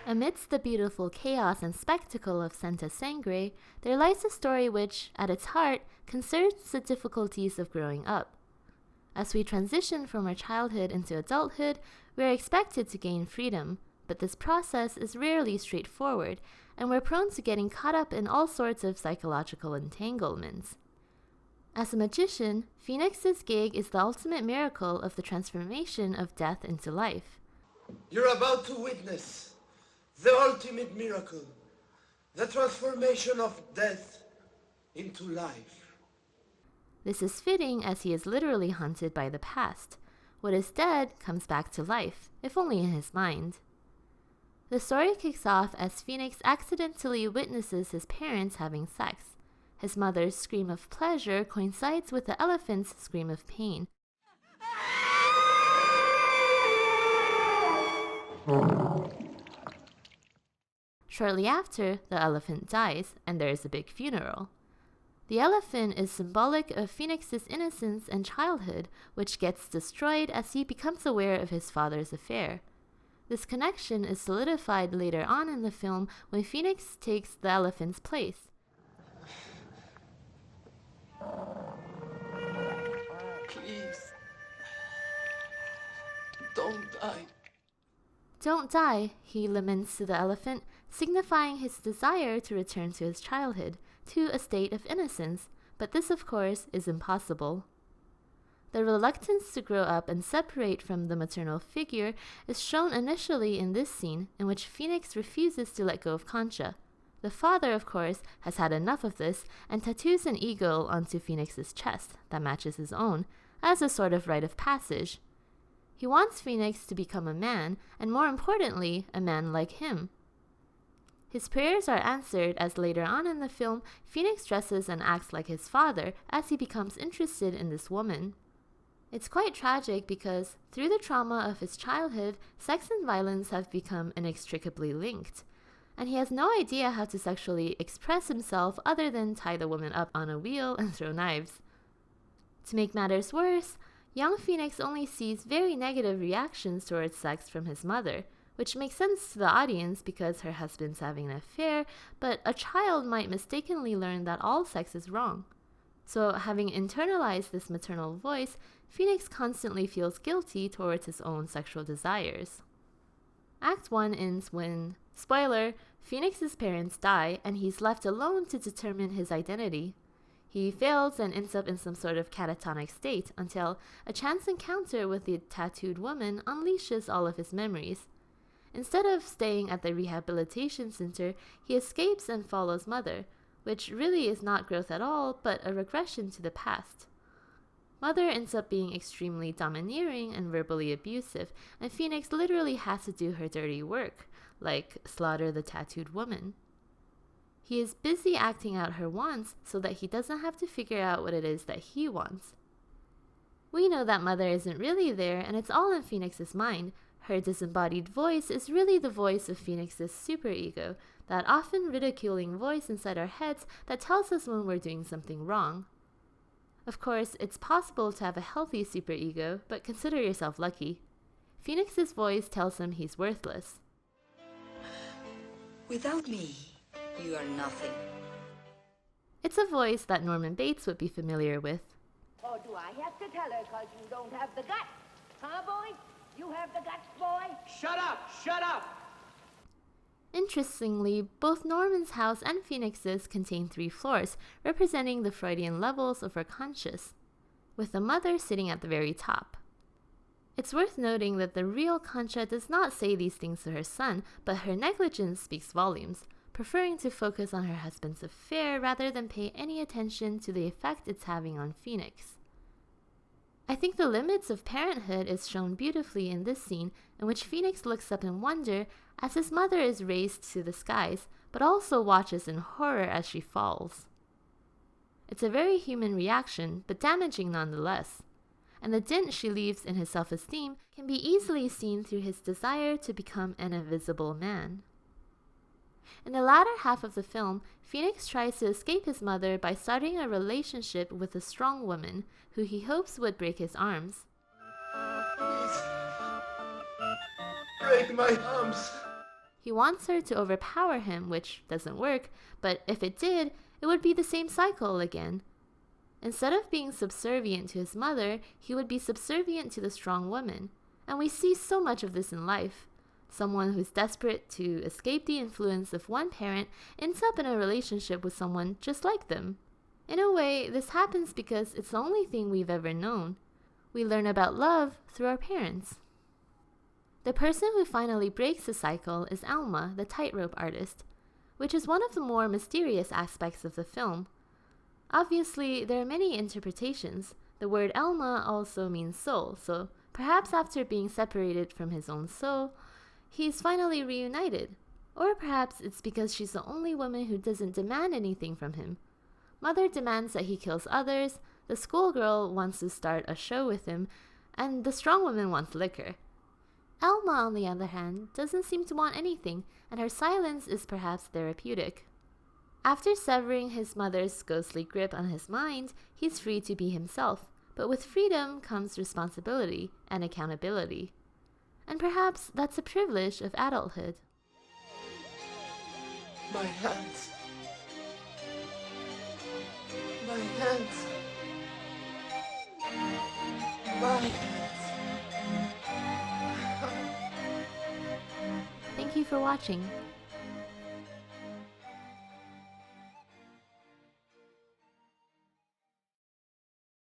Amidst the beautiful chaos and spectacle of Santa Sangre, there lies a story which, at its heart, concerns the difficulties of growing up. As we transition from our childhood into adulthood, we are expected to gain freedom, but this process is rarely straightforward, and we're prone to getting caught up in all sorts of psychological entanglements. As a magician, Fenix's gig is the ultimate miracle of the transformation of death into life. You're about to witness the ultimate miracle, the transformation of death into life. This is fitting as he is literally haunted by the past. What is dead comes back to life, if only in his mind. The story kicks off as Fenix accidentally witnesses his parents having sex. His mother's scream of pleasure coincides with the elephant's scream of pain. Shortly after, the elephant dies, and there is a big funeral. The elephant is symbolic of Fenix's innocence and childhood, which gets destroyed as he becomes aware of his father's affair. This connection is solidified later on in the film when Fenix takes the elephant's place. Please, don't die. Don't die, he laments to the elephant, signifying his desire to return to his childhood, to a state of innocence, but this, of course, is impossible. The reluctance to grow up and separate from the maternal figure is shown initially in this scene, in which Fenix refuses to let go of Concha. The father, of course, has had enough of this and tattoos an eagle onto Fenix's chest that matches his own, as a sort of rite of passage. He wants Fenix to become a man, and more importantly, a man like him. His prayers are answered as later on in the film, Fenix dresses and acts like his father as he becomes interested in this woman. It's quite tragic because, through the trauma of his childhood, sex and violence have become inextricably linked, and he has no idea how to sexually express himself other than tie the woman up on a wheel and throw knives. To make matters worse, young Fenix only sees very negative reactions towards sex from his mother, which makes sense to the audience because her husband's having an affair, but a child might mistakenly learn that all sex is wrong. So, having internalized this maternal voice, Fenix constantly feels guilty towards his own sexual desires. Act 1 ends when, spoiler, Fenix's parents die and he's left alone to determine his identity. He fails and ends up in some sort of catatonic state until a chance encounter with the tattooed woman unleashes all of his memories. Instead of staying at the rehabilitation center, he escapes and follows Mother, which really is not growth at all, but a regression to the past. Mother ends up being extremely domineering and verbally abusive, and Fenix literally has to do her dirty work, like slaughter the tattooed woman. He is busy acting out her wants so that he doesn't have to figure out what it is that he wants. We know that Mother isn't really there, and it's all in Fenix's mind. Her disembodied voice is really the voice of Fenix's superego, that often ridiculing voice inside our heads that tells us when we're doing something wrong. Of course, it's possible to have a healthy superego, but consider yourself lucky. Fenix's voice tells him he's worthless. Without me, you are nothing. It's a voice that Norman Bates would be familiar with. Or do I have to tell her because you don't have the guts? Huh, boy? You have the guts, boy? Shut up! Shut up! Interestingly, both Norman's house and Fenix's contain 3 floors, representing the Freudian levels of our conscious, with the mother sitting at the very top. It's worth noting that the real Concha does not say these things to her son, but her negligence speaks volumes, preferring to focus on her husband's affair rather than pay any attention to the effect it's having on Fenix. I think the limits of parenthood is shown beautifully in this scene, in which Fenix looks up in wonder as his mother is raised to the skies, but also watches in horror as she falls. It's a very human reaction, but damaging nonetheless, and the dent she leaves in his self-esteem can be easily seen through his desire to become an invisible man. In the latter half of the film, Fenix tries to escape his mother by starting a relationship with a strong woman who he hopes would break his arms. Please. Break my arms. He wants her to overpower him, which doesn't work, but if it did, it would be the same cycle again. Instead of being subservient to his mother, he would be subservient to the strong woman. And we see so much of this in life. Someone who's desperate to escape the influence of one parent ends up in a relationship with someone just like them. In a way, this happens because it's the only thing we've ever known. We learn about love through our parents. The person who finally breaks the cycle is Alma, the tightrope artist, which is one of the more mysterious aspects of the film. Obviously, there are many interpretations. The word Alma also means soul, so perhaps after being separated from his own soul, he's finally reunited. Or perhaps it's because she's the only woman who doesn't demand anything from him. Mother demands that he kills others, the schoolgirl wants to start a show with him, and the strong woman wants liquor. Alma, on the other hand, doesn't seem to want anything, and her silence is perhaps therapeutic. After severing his mother's ghostly grip on his mind, he's free to be himself, but with freedom comes responsibility and accountability. And perhaps that's a privilege of adulthood. My hands. My hands. My hands. Thank you for watching.